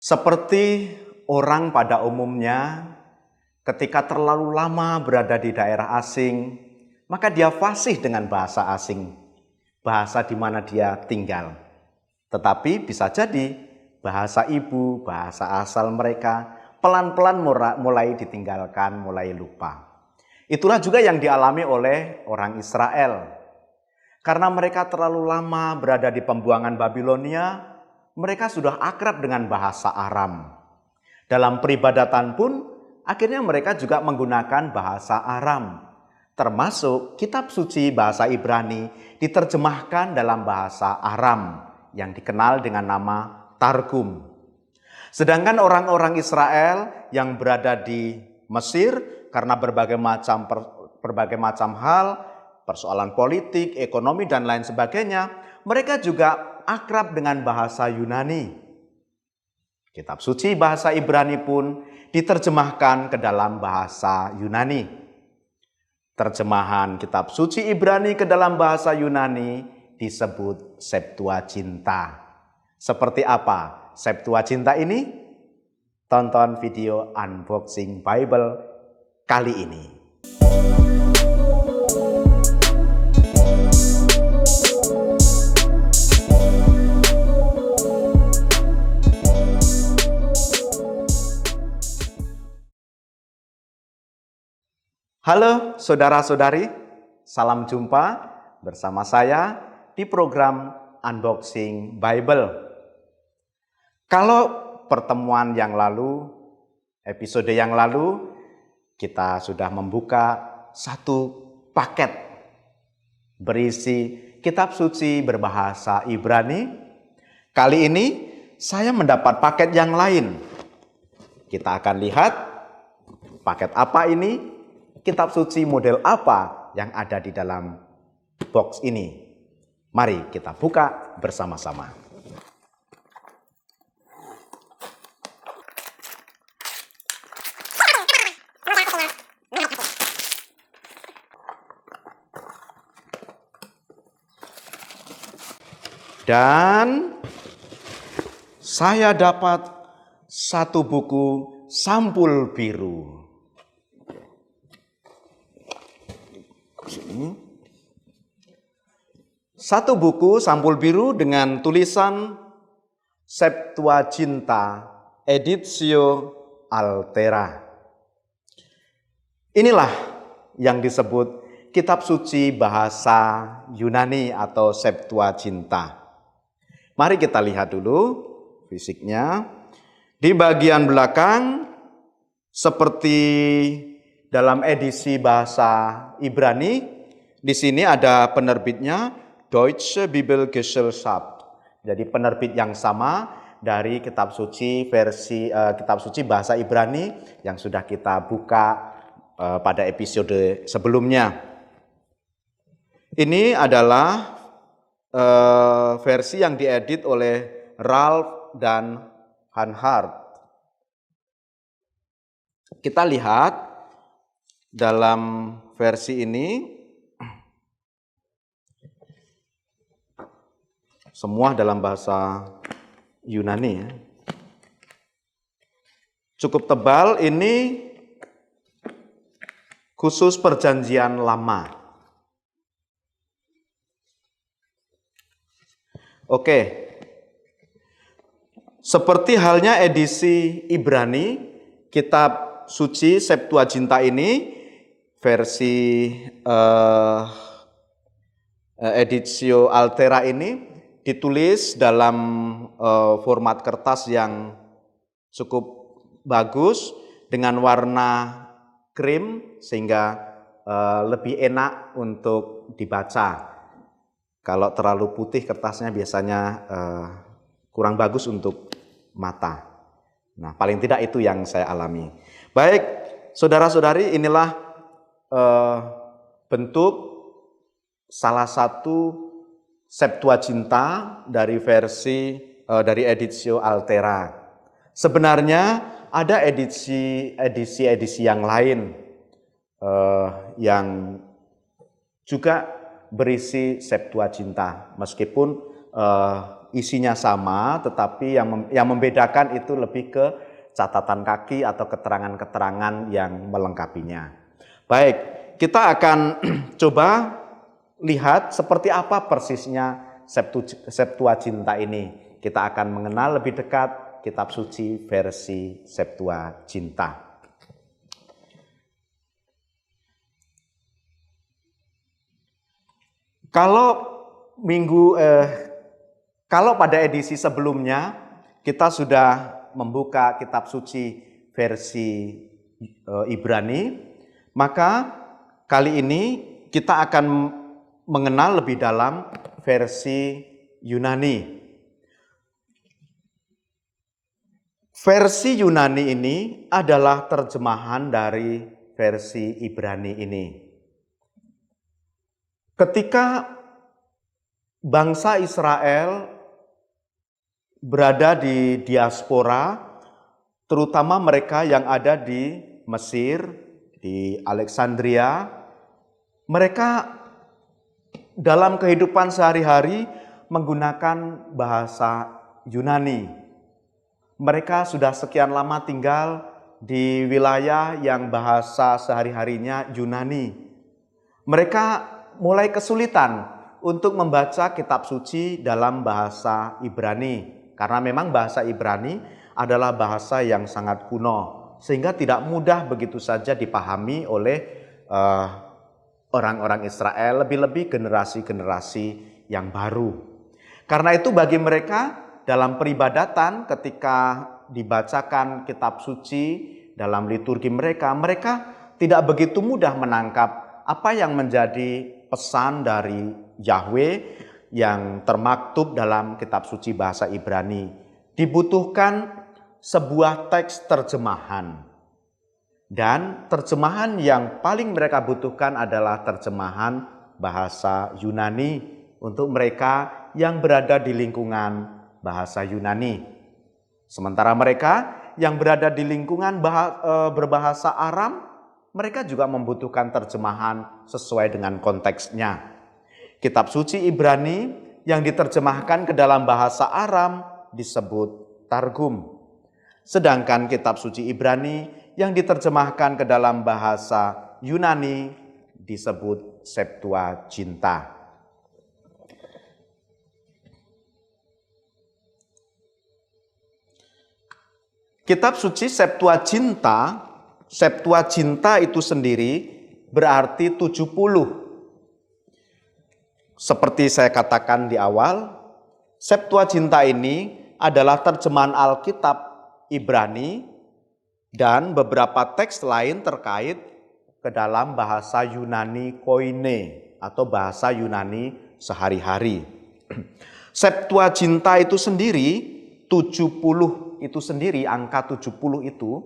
Seperti orang pada umumnya, ketika terlalu lama berada di daerah asing, maka dia fasih dengan bahasa asing, bahasa di mana dia tinggal. Tetapi bisa jadi bahasa ibu, bahasa asal mereka pelan-pelan mulai ditinggalkan, mulai lupa. Itulah juga yang dialami oleh orang Israel. Karena mereka terlalu lama berada di pembuangan Babilonia, mereka sudah akrab dengan bahasa Aram. Dalam peribadatan pun, akhirnya mereka juga menggunakan bahasa Aram. Termasuk kitab suci bahasa Ibrani diterjemahkan dalam bahasa Aram yang dikenal dengan nama Targum. Sedangkan orang-orang Israel yang berada di Mesir karena berbagai macam hal, persoalan politik, ekonomi, dan lain sebagainya, mereka juga akrab dengan bahasa Yunani. Kitab suci bahasa Ibrani pun diterjemahkan ke dalam bahasa Yunani. Terjemahan kitab suci Ibrani ke dalam bahasa Yunani disebut Septuaginta. Seperti apa Septuaginta ini? Tonton video unboxing Bible kali ini. Halo saudara-saudari, salam jumpa bersama saya di program Unboxing Bible. Kalau pertemuan yang lalu, episode yang lalu, kita sudah membuka satu paket berisi kitab suci berbahasa Ibrani. Kali ini saya mendapat paket yang lain. Kita akan lihat paket apa ini, kitab suci model apa yang ada di dalam box ini. Mari kita buka bersama-sama. Dan saya dapat satu buku sampul biru. Satu buku sampul biru dengan tulisan Septuaginta Editio Altera. Inilah yang disebut kitab suci bahasa Yunani atau Septuaginta. Mari kita lihat dulu fisiknya. Di bagian belakang seperti dalam edisi bahasa Ibrani, di sini ada penerbitnya Deutsche Bibelgesellschaft. Jadi penerbit yang sama dari kitab suci kitab suci bahasa Ibrani yang sudah kita buka pada episode sebelumnya. Ini adalah versi yang diedit oleh Ralph dan Hanhart. Kita lihat dalam versi ini semua dalam bahasa Yunani ya. Cukup tebal, ini khusus perjanjian lama. Oke. Seperti halnya edisi Ibrani, kitab suci Septuaginta ini versi Editio Altera ini ditulis dalam format kertas yang cukup bagus dengan warna krim sehingga lebih enak untuk dibaca. Kalau terlalu putih kertasnya biasanya kurang bagus untuk mata. Nah, paling tidak itu yang saya alami. Baik, saudara-saudari, inilah bentuk salah satu Septuaginta dari dari Editio Altera. Sebenarnya ada edisi yang lain yang juga berisi Septuaginta, meskipun isinya sama, tetapi yang membedakan itu lebih ke catatan kaki atau keterangan-keterangan yang melengkapinya. Baik, kita akan coba lihat seperti apa persisnya Septuaginta ini. Kita akan mengenal lebih dekat kitab suci versi Septuaginta. Kalau pada edisi sebelumnya kita sudah membuka kitab suci versi Ibrani, maka kali ini kita akan mengenal lebih dalam versi Yunani. Versi Yunani ini adalah terjemahan dari versi Ibrani ini. Ketika bangsa Israel berada di diaspora, terutama mereka yang ada di Mesir, di Alexandria, mereka dalam kehidupan sehari-hari menggunakan bahasa Yunani. Mereka sudah sekian lama tinggal di wilayah yang bahasa sehari-harinya Yunani. Mereka mulai kesulitan untuk membaca kitab suci dalam bahasa Ibrani, karena memang bahasa Ibrani adalah bahasa yang sangat kuno, sehingga tidak mudah begitu saja dipahami oleh orang-orang Israel, lebih-lebih generasi-generasi yang baru. Karena itu bagi mereka dalam peribadatan ketika dibacakan kitab suci dalam liturgi mereka, mereka tidak begitu mudah menangkap apa yang menjadi pesan dari Yahweh yang termaktub dalam kitab suci bahasa Ibrani. Dibutuhkan sebuah teks terjemahan. Dan terjemahan yang paling mereka butuhkan adalah terjemahan bahasa Yunani untuk mereka yang berada di lingkungan bahasa Yunani. Sementara mereka yang berada di lingkungan berbahasa Aram, mereka juga membutuhkan terjemahan sesuai dengan konteksnya. Kitab suci Ibrani yang diterjemahkan ke dalam bahasa Aram disebut Targum. Sedangkan kitab suci Ibrani yang diterjemahkan ke dalam bahasa Yunani disebut Septuaginta. Kitab suci Septuaginta itu sendiri berarti 70. Seperti saya katakan di awal, Septuaginta ini adalah terjemahan Alkitab Ibrani dan beberapa teks lain terkait ke dalam bahasa Yunani koine atau bahasa Yunani sehari-hari. Septuaginta itu sendiri, 70 itu sendiri, angka 70 itu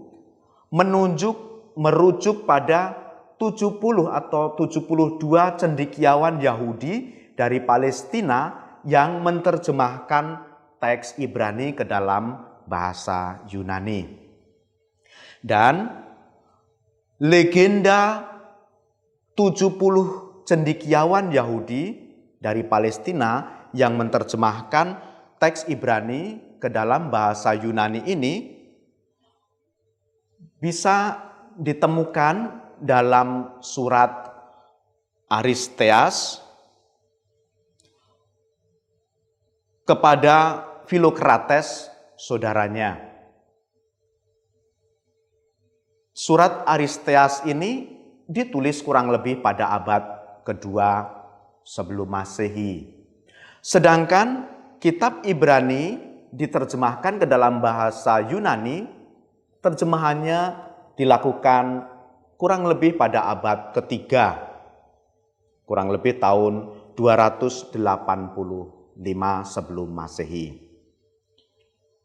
merujuk pada 70 atau 72 cendekiawan Yahudi dari Palestina yang menerjemahkan teks Ibrani ke dalam bahasa Yunani. Dan legenda 70 cendekiawan Yahudi dari Palestina yang menerjemahkan teks Ibrani ke dalam bahasa Yunani ini bisa ditemukan dalam surat Aristeas kepada Filokrates saudaranya. Surat Aristeas ini ditulis kurang lebih pada abad kedua sebelum Masehi. Sedangkan kitab Ibrani diterjemahkan ke dalam bahasa Yunani, terjemahannya dilakukan kurang lebih pada abad ketiga, kurang lebih tahun 285 sebelum Masehi.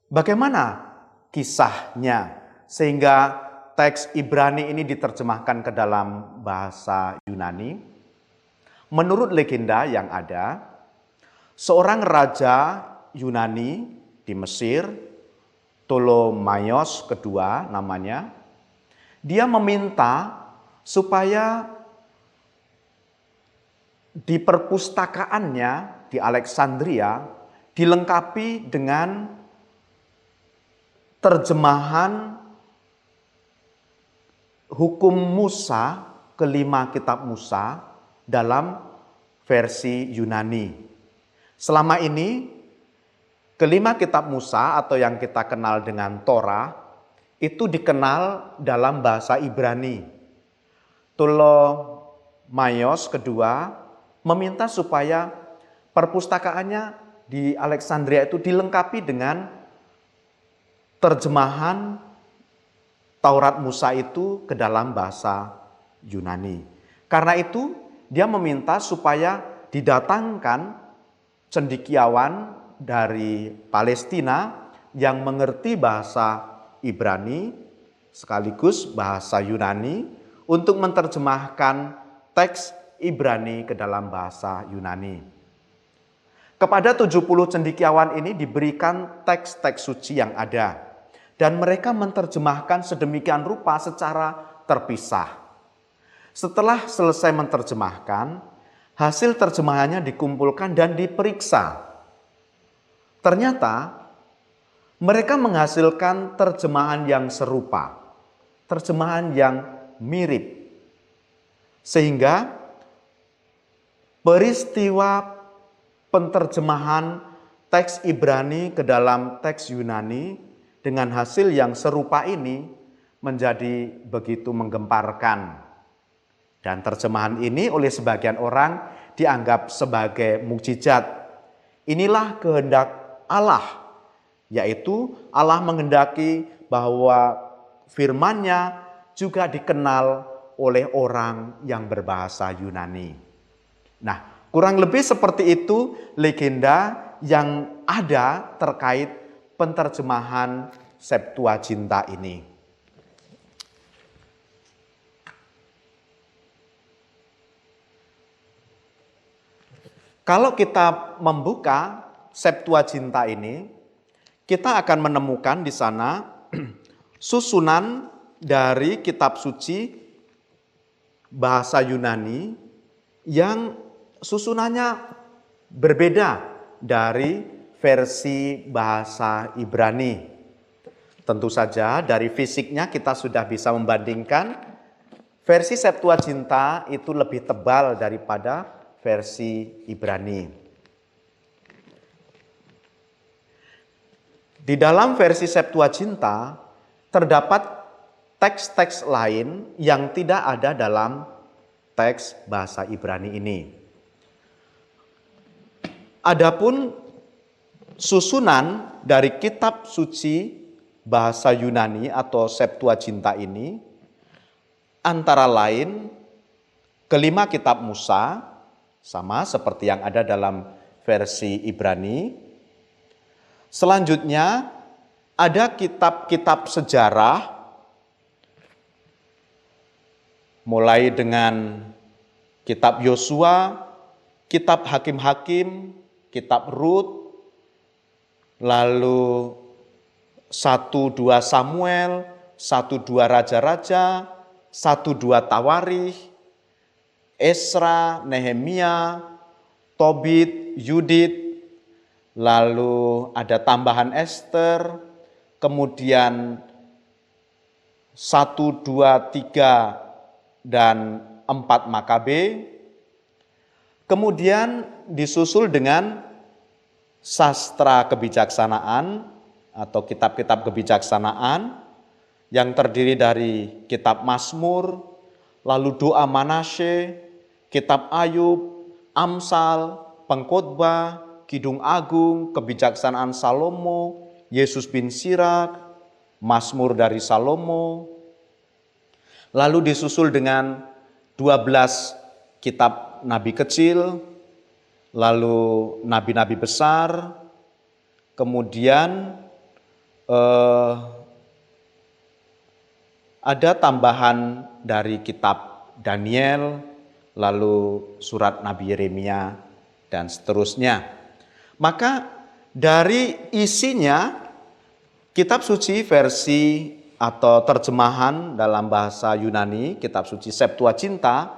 Bagaimana kisahnya sehingga teks Ibrani ini diterjemahkan ke dalam bahasa Yunani? Menurut legenda yang ada, seorang raja Yunani di Mesir, Ptolemaios kedua namanya, dia meminta supaya di perpustakaannya di Alexandria dilengkapi dengan terjemahan hukum Musa, kelima kitab Musa dalam versi Yunani. Selama ini kelima kitab Musa atau yang kita kenal dengan Torah itu dikenal dalam bahasa Ibrani. Ptolemaios kedua meminta supaya perpustakaannya di Alexandria itu dilengkapi dengan terjemahan Taurat Musa itu ke dalam bahasa Yunani. Karena itu dia meminta supaya didatangkan cendekiawan dari Palestina yang mengerti bahasa Ibrani sekaligus bahasa Yunani untuk menerjemahkan teks Ibrani ke dalam bahasa Yunani. Kepada 70 cendekiawan ini diberikan teks-teks suci yang ada dan mereka menerjemahkan sedemikian rupa secara terpisah. Setelah selesai menerjemahkan, hasil terjemahannya dikumpulkan dan diperiksa. Ternyata mereka menghasilkan terjemahan yang serupa, terjemahan yang mirip. Sehingga peristiwa penterjemahan teks Ibrani ke dalam teks Yunani dengan hasil yang serupa ini menjadi begitu menggemparkan. Dan terjemahan ini oleh sebagian orang dianggap sebagai mukjizat. Inilah kehendak Allah, yaitu Allah menghendaki bahwa firman-Nya juga dikenal oleh orang yang berbahasa Yunani. Nah, kurang lebih seperti itu legenda yang ada terkait penterjemahan Septuaginta ini. Kalau kita membuka Septuaginta ini, kita akan menemukan di sana susunan dari kitab suci bahasa Yunani yang susunannya berbeda dari versi bahasa Ibrani. Tentu saja dari fisiknya kita sudah bisa membandingkan versi Septuaginta itu lebih tebal daripada versi Ibrani. Di dalam versi Septuaginta terdapat teks-teks lain yang tidak ada dalam teks bahasa Ibrani ini. Adapun susunan dari kitab suci bahasa Yunani atau Septuaginta ini antara lain kelima kitab Musa, sama seperti yang ada dalam versi Ibrani. Selanjutnya ada kitab-kitab sejarah mulai dengan kitab Yosua, kitab Hakim-Hakim, kitab Rut, lalu 1-2 Samuel, 1-2 Raja-Raja, 1-2 Tawarikh, Esra, Nehemia, Tobit, Yudit, lalu ada tambahan Ester, kemudian 1, 2, 3, dan 4 Makabe, kemudian disusul dengan sastra kebijaksanaan atau kitab-kitab kebijaksanaan yang terdiri dari kitab Mazmur, lalu doa Manasye, kitab Ayub, Amsal, Pengkhotbah, Kidung Agung, kebijaksanaan Salomo, Yesus bin Sirak, Mazmur dari Salomo. Lalu disusul dengan 12 kitab nabi kecil, lalu nabi-nabi besar, kemudian ada tambahan dari kitab Daniel, lalu surat Nabi Yeremia, dan seterusnya. Maka dari isinya, kitab suci versi atau terjemahan dalam bahasa Yunani, kitab suci Septuaginta,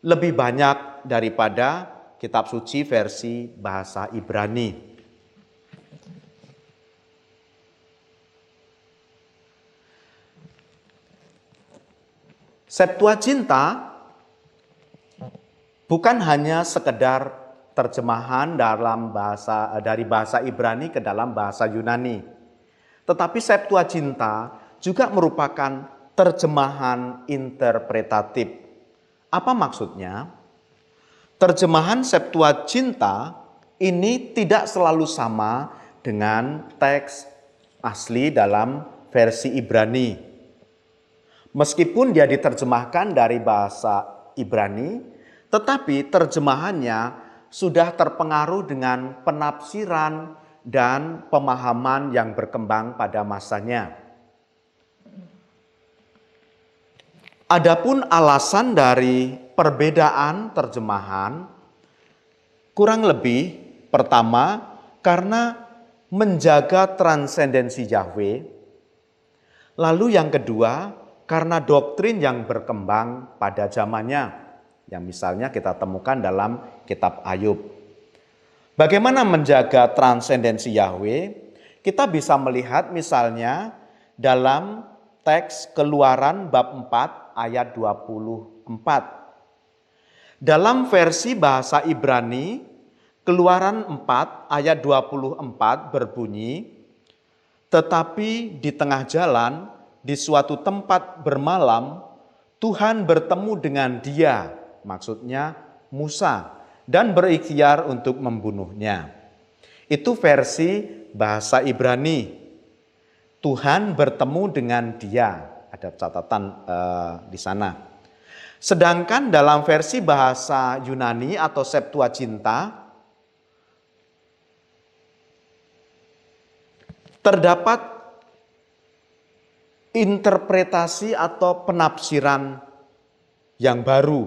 lebih banyak daripada kitab suci versi bahasa Ibrani. Septuaginta bukan hanya sekedar terjemahan dari bahasa Ibrani ke dalam bahasa Yunani. Tetapi Septuaginta juga merupakan terjemahan interpretatif. Apa maksudnya? Terjemahan Septuaginta ini tidak selalu sama dengan teks asli dalam versi Ibrani. Meskipun dia diterjemahkan dari bahasa Ibrani, tetapi terjemahannya sudah terpengaruh dengan penafsiran dan pemahaman yang berkembang pada masanya. Adapun alasan dari perbedaan terjemahan kurang lebih pertama karena menjaga transendensi Yahweh, lalu yang kedua karena doktrin yang berkembang pada zamannya, yang misalnya kita temukan dalam kitab Ayub. Bagaimana menjaga transendensi Yahweh? Kita bisa melihat misalnya dalam teks Keluaran bab 4 ayat 24. Dalam versi bahasa Ibrani, Keluaran 4 ayat 24 berbunyi, "Tetapi di tengah jalan, di suatu tempat bermalam, Tuhan bertemu dengan dia," maksudnya Musa, "dan berikhtiar untuk membunuhnya." Itu versi bahasa Ibrani. Tuhan bertemu dengan dia, ada catatan di sana. Sedangkan dalam versi bahasa Yunani atau Septuaginta, terdapat interpretasi atau penafsiran yang baru.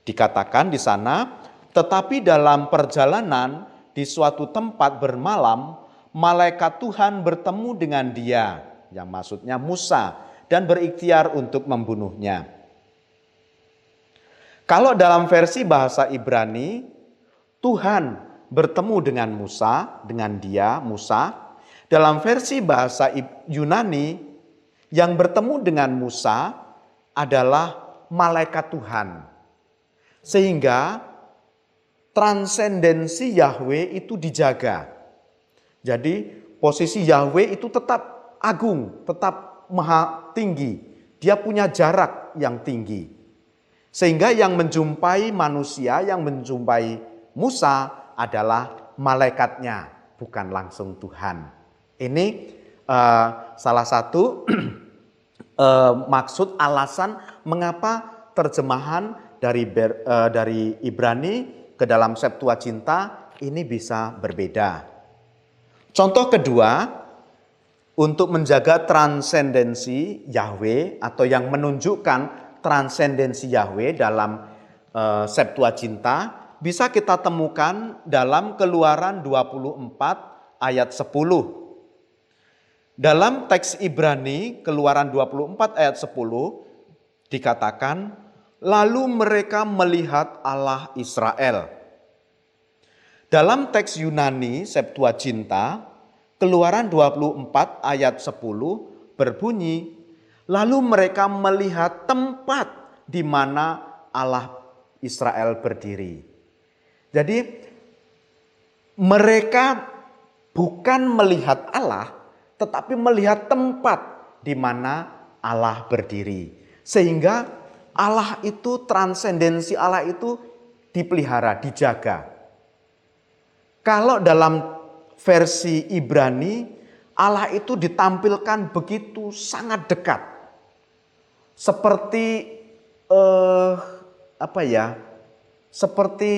Dikatakan di sana, tetapi dalam perjalanan di suatu tempat bermalam, malaikat Tuhan bertemu dengan dia, yang maksudnya Musa, dan berikhtiar untuk membunuhnya. Kalau dalam versi bahasa Ibrani, Tuhan bertemu dengan Musa, dengan dia, Musa. Dalam versi bahasa Yunani, yang bertemu dengan Musa adalah malaikat Tuhan. Sehingga transendensi Yahweh itu dijaga. Jadi posisi Yahweh itu tetap agung, tetap maha tinggi. Dia punya jarak yang tinggi. Sehingga yang menjumpai manusia, yang menjumpai Musa adalah malaikatnya, bukan langsung Tuhan. Ini salah satu maksud alasan mengapa terjemahan dari Ibrani ke dalam Septuaginta ini bisa berbeda. Contoh kedua, untuk menjaga transendensi Yahweh atau yang menunjukkan transendensi Yahweh dalam Septuaginta bisa kita temukan dalam Keluaran 24 ayat 10. Dalam teks Ibrani, Keluaran 24 ayat 10, dikatakan, "Lalu mereka melihat Allah Israel." Dalam teks Yunani, Septuaginta, Keluaran 24 ayat 10 berbunyi, "Lalu mereka melihat tempat di mana Allah Israel berdiri." Jadi, mereka bukan melihat Allah, tetapi melihat tempat di mana Allah berdiri. Sehingga Allah itu, transendensi Allah itu dipelihara, dijaga. Kalau dalam versi Ibrani, Allah itu ditampilkan begitu sangat dekat. Seperti seperti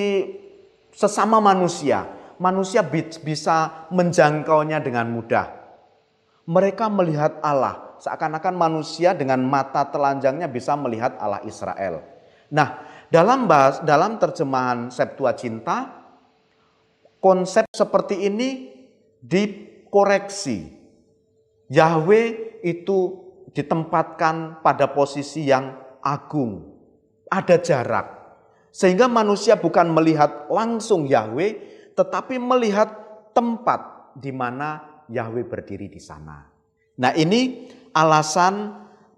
sesama manusia. Manusia bisa menjangkaunya dengan mudah. Mereka melihat Allah, seakan-akan manusia dengan mata telanjangnya bisa melihat Allah Israel. Nah, dalam terjemahan Septuaginta, konsep seperti ini dikoreksi. Yahweh itu ditempatkan pada posisi yang agung, ada jarak. Sehingga manusia bukan melihat langsung Yahweh, tetapi melihat tempat di mana Yahweh berdiri di sana. Nah, ini alasan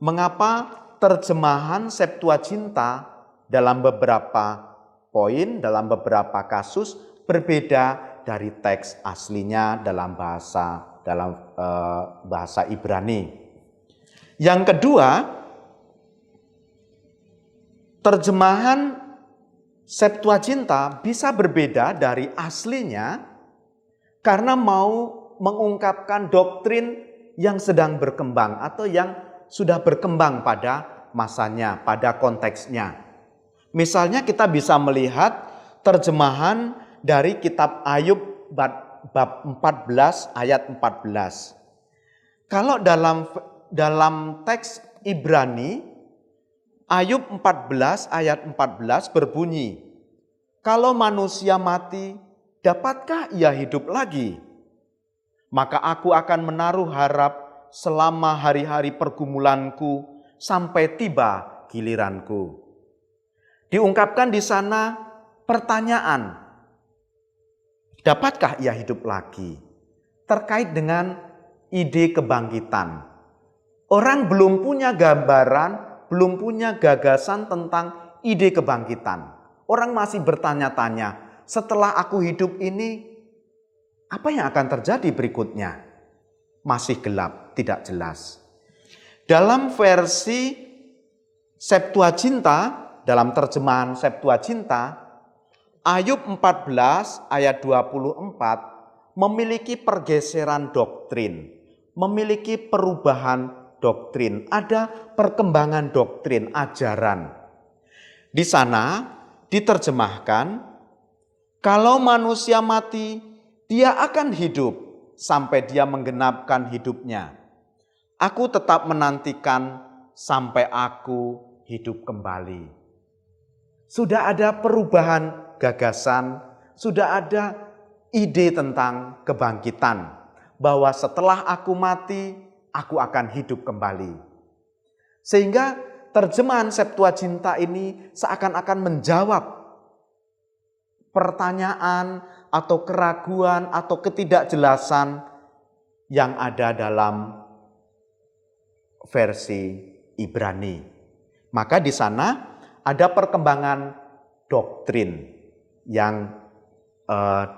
mengapa terjemahan Septuaginta dalam beberapa poin, dalam beberapa kasus berbeda dari teks aslinya dalam bahasa Ibrani. Yang kedua, terjemahan Septuaginta bisa berbeda dari aslinya karena mau mengungkapkan doktrin yang sedang berkembang atau yang sudah berkembang pada masanya, pada konteksnya. Misalnya kita bisa melihat terjemahan dari kitab Ayub bab 14 ayat 14. Kalau dalam teks Ibrani, Ayub 14 ayat 14 berbunyi, "Kalau manusia mati, dapatkah ia hidup lagi? Maka aku akan menaruh harap selama hari-hari pergumulanku sampai tiba giliranku." Diungkapkan di sana pertanyaan, dapatkah ia hidup lagi? Terkait dengan ide kebangkitan. Orang belum punya gambaran, belum punya gagasan tentang ide kebangkitan. Orang masih bertanya-tanya, setelah aku hidup ini, apa yang akan terjadi berikutnya? Masih gelap, tidak jelas. Dalam versi Septuaginta, dalam terjemahan Septuaginta, Ayub 14 ayat 24 memiliki pergeseran doktrin, memiliki perubahan doktrin, ada perkembangan doktrin, ajaran. Di sana diterjemahkan, kalau manusia mati, dia akan hidup sampai dia menggenapkan hidupnya. Aku tetap menantikan sampai aku hidup kembali. Sudah ada perubahan gagasan, sudah ada ide tentang kebangkitan, bahwa setelah aku mati, aku akan hidup kembali. Sehingga terjemahan Septuaginta ini seakan-akan menjawab pertanyaan atau keraguan atau ketidakjelasan yang ada dalam versi Ibrani. Maka di sana ada perkembangan doktrin yang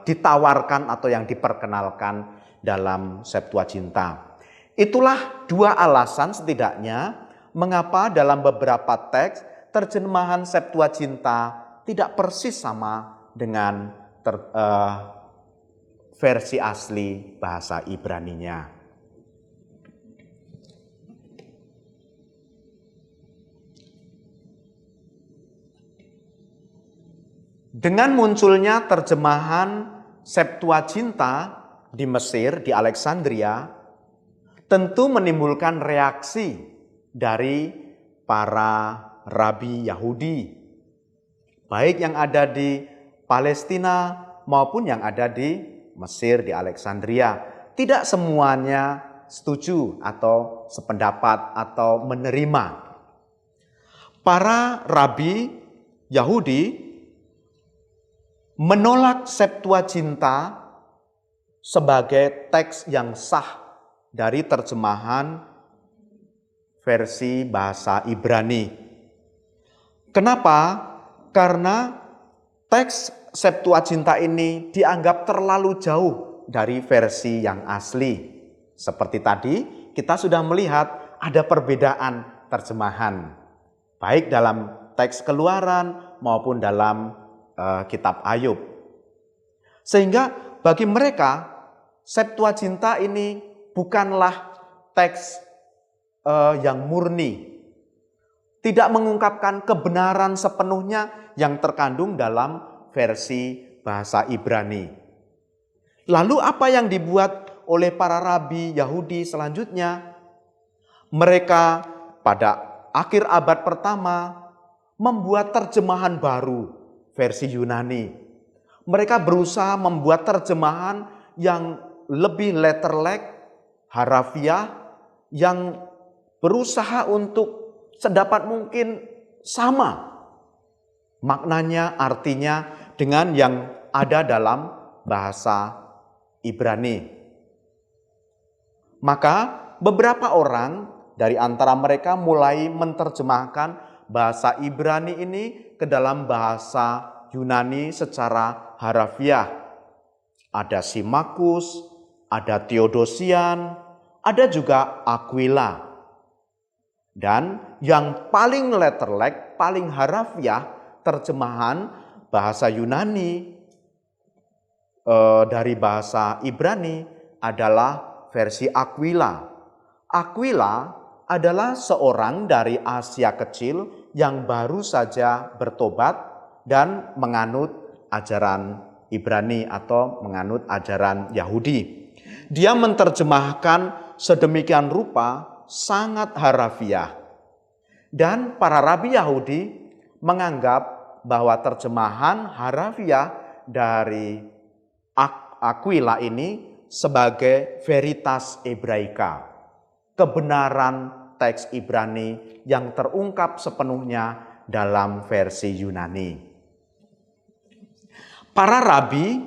ditawarkan atau yang diperkenalkan dalam Septuaginta. Itulah dua alasan setidaknya mengapa dalam beberapa teks terjemahan Septuaginta tidak persis sama dengan versi asli bahasa Ibraninya. Dengan munculnya terjemahan Septuaginta di Mesir, di Alexandria, tentu menimbulkan reaksi dari para rabi Yahudi, baik yang ada di Palestina maupun yang ada di Mesir, di Alexandria. Tidak semuanya setuju atau sependapat atau menerima. Para rabi Yahudi menolak Septuaginta sebagai teks yang sah dari terjemahan versi bahasa Ibrani. Kenapa? Karena teks Septuaginta ini dianggap terlalu jauh dari versi yang asli. Seperti tadi, kita sudah melihat ada perbedaan terjemahan, baik dalam teks Keluaran maupun dalam kitab Ayub. Sehingga bagi mereka Septuaginta ini bukanlah teks yang murni, tidak mengungkapkan kebenaran sepenuhnya yang terkandung dalam versi bahasa Ibrani. Lalu apa yang dibuat oleh para rabi Yahudi selanjutnya? Mereka pada akhir abad pertama membuat terjemahan baru versi Yunani. Mereka berusaha membuat terjemahan yang lebih letterlek, harafiah, yang berusaha untuk sedapat mungkin sama maknanya, artinya dengan yang ada dalam bahasa Ibrani. Maka beberapa orang dari antara mereka mulai menerjemahkan bahasa Ibrani ini ke dalam bahasa Yunani secara harafiah. Ada Simakus, ada Theodosian, ada juga Aquila. Dan yang paling letterlek, paling harafiah terjemahan bahasa Yunani dari bahasa Ibrani adalah versi Aquila. Aquila adalah seorang dari Asia Kecil yang baru saja bertobat dan menganut ajaran Ibrani atau menganut ajaran Yahudi. Dia menerjemahkan sedemikian rupa sangat harafiah. Dan para rabi Yahudi menganggap bahwa terjemahan harafiah dari Aquila ini sebagai veritas Hebraika, kebenaran teks Ibrani yang terungkap sepenuhnya dalam versi Yunani. Para rabi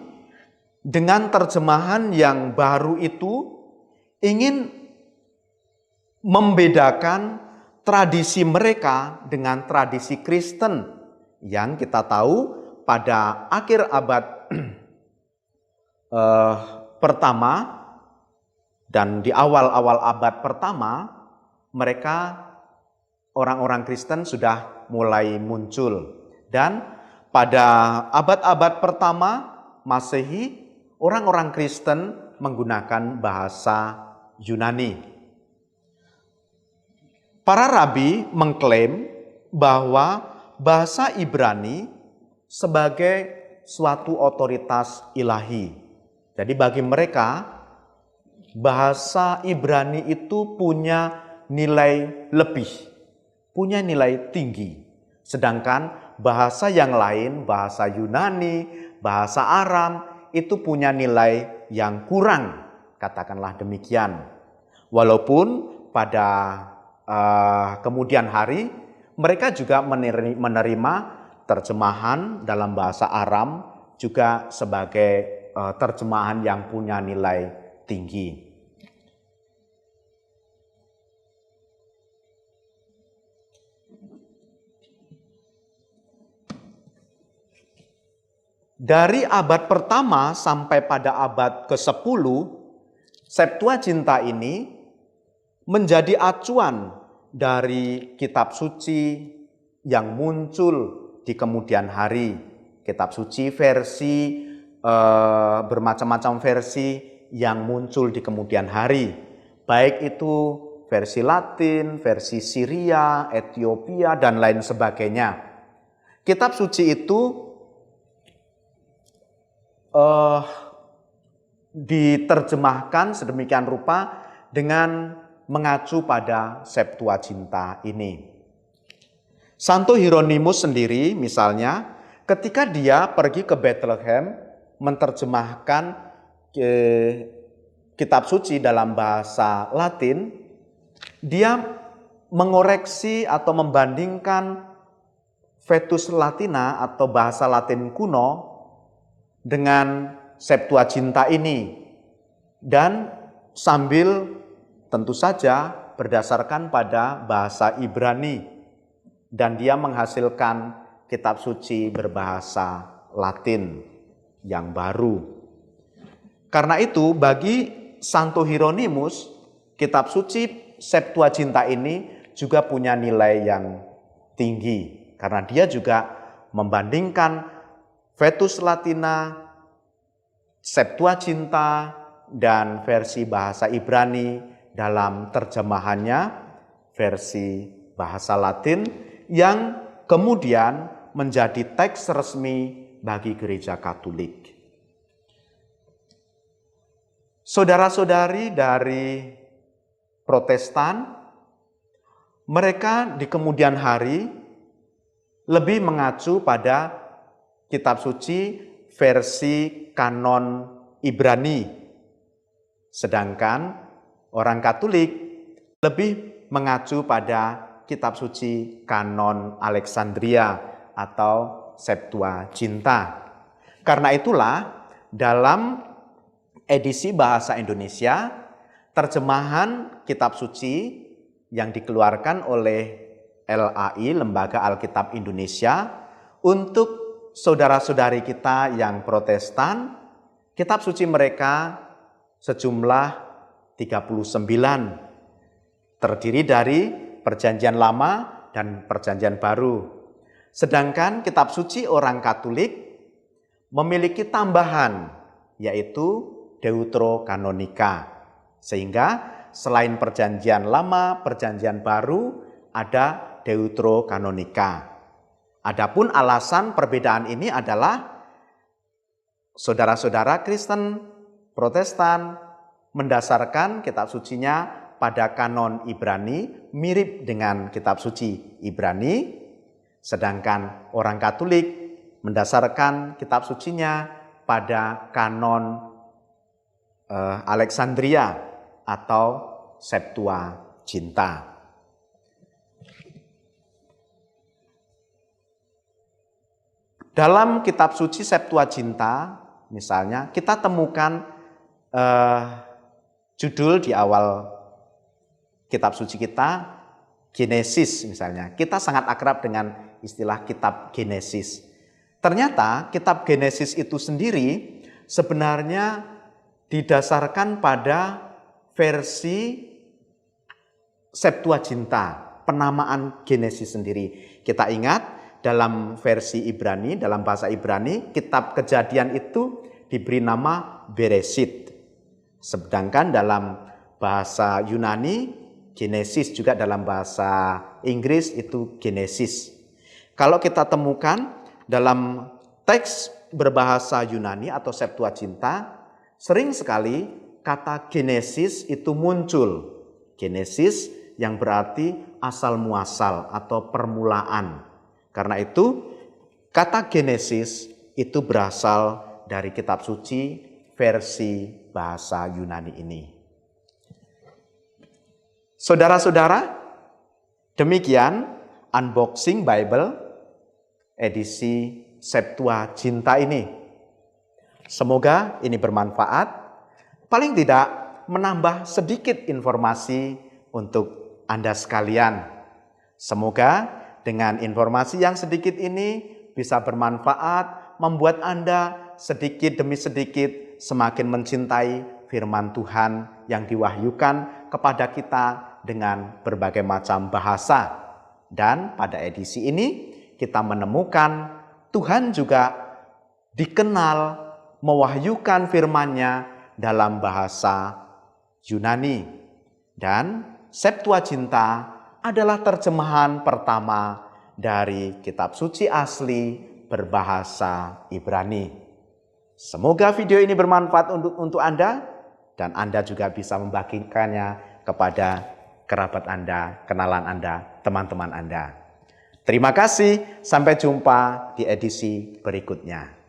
dengan terjemahan yang baru itu ingin membedakan tradisi mereka dengan tradisi Kristen yang kita tahu pada akhir abad pertama dan di awal-awal abad pertama mereka orang-orang Kristen sudah mulai muncul. Dan pada abad-abad pertama Masehi, orang-orang Kristen menggunakan bahasa Yunani. Para rabi mengklaim bahwa bahasa Ibrani sebagai suatu otoritas ilahi. Jadi bagi mereka, bahasa Ibrani itu punya nilai lebih, punya nilai tinggi. Sedangkan bahasa yang lain, bahasa Yunani, bahasa Aram, itu punya nilai yang kurang, katakanlah demikian. Walaupun pada kemudian hari, mereka juga menerima terjemahan dalam bahasa Aram juga sebagai terjemahan yang punya nilai tinggi. Dari abad pertama sampai pada abad ke-10, Septuaginta ini menjadi acuan dari kitab suci yang muncul di kemudian hari. Kitab suci versi bermacam-macam versi yang muncul di kemudian hari. Baik itu versi Latin, versi Syria, Ethiopia, dan lain sebagainya. Kitab suci itu diterjemahkan sedemikian rupa dengan mengacu pada Septuaginta ini. Santo Hieronymus sendiri misalnya ketika dia pergi ke Bethlehem menerjemahkan kitab suci dalam bahasa Latin, dia mengoreksi atau membandingkan Vetus Latina atau bahasa Latin kuno dengan Septuaginta ini, dan sambil tentu saja berdasarkan pada bahasa Ibrani, dan dia menghasilkan kitab suci berbahasa Latin yang baru. Karena itu bagi Santo Hieronymus, kitab suci Septuaginta ini juga punya nilai yang tinggi karena dia juga membandingkan Vetus Latina, Septuaginta, dan versi bahasa Ibrani dalam terjemahannya versi bahasa Latin yang kemudian menjadi teks resmi bagi Gereja Katolik. Saudara-saudari dari Protestan, mereka di kemudian hari lebih mengacu pada kitab suci versi kanon Ibrani. Sedangkan orang Katolik lebih mengacu pada kitab suci kanon Alexandria atau Septuaginta. Karena itulah dalam edisi bahasa Indonesia, terjemahan kitab suci yang dikeluarkan oleh LAI, Lembaga Alkitab Indonesia, untuk saudara-saudari kita yang Protestan, kitab suci mereka sejumlah 39, terdiri dari Perjanjian Lama dan Perjanjian Baru. Sedangkan kitab suci orang Katolik memiliki tambahan, yaitu Deuterokanonika. Sehingga selain Perjanjian Lama, Perjanjian Baru, ada Deuterokanonika. Adapun alasan perbedaan ini adalah saudara-saudara Kristen Protestan mendasarkan kitab sucinya pada kanon Ibrani mirip dengan kitab suci Ibrani, sedangkan orang Katolik mendasarkan kitab sucinya pada kanon Alexandria atau Septuaginta. Dalam kitab suci Septuaginta, misalnya, kita temukan judul di awal kitab suci kita, Genesis misalnya. Kita sangat akrab dengan istilah kitab Genesis. Ternyata kitab Genesis itu sendiri sebenarnya didasarkan pada versi Septuaginta, penamaan Genesis sendiri. Kita ingat, dalam versi Ibrani, dalam bahasa Ibrani, kitab Kejadian itu diberi nama Beresit. Sedangkan dalam bahasa Yunani, Genesis, juga dalam bahasa Inggris itu Genesis. Kalau kita temukan dalam teks berbahasa Yunani atau Septuaginta, sering sekali kata Genesis itu muncul. Genesis yang berarti asal muasal atau permulaan. Karena itu, kata Genesis itu berasal dari kitab suci versi bahasa Yunani ini. Saudara-saudara, demikian unboxing Bible edisi Septuaginta ini. Semoga ini bermanfaat, paling tidak menambah sedikit informasi untuk Anda sekalian. Semoga dengan informasi yang sedikit ini bisa bermanfaat, membuat Anda sedikit demi sedikit semakin mencintai firman Tuhan yang diwahyukan kepada kita dengan berbagai macam bahasa. Dan pada edisi ini kita menemukan Tuhan juga dikenal mewahyukan firman-Nya dalam bahasa Yunani. Dan Septuaginta adalah terjemahan pertama dari kitab suci asli berbahasa Ibrani. Semoga video ini bermanfaat untuk Anda, dan Anda juga bisa membagikannya kepada kerabat Anda, kenalan Anda, teman-teman Anda. Terima kasih, sampai jumpa di edisi berikutnya.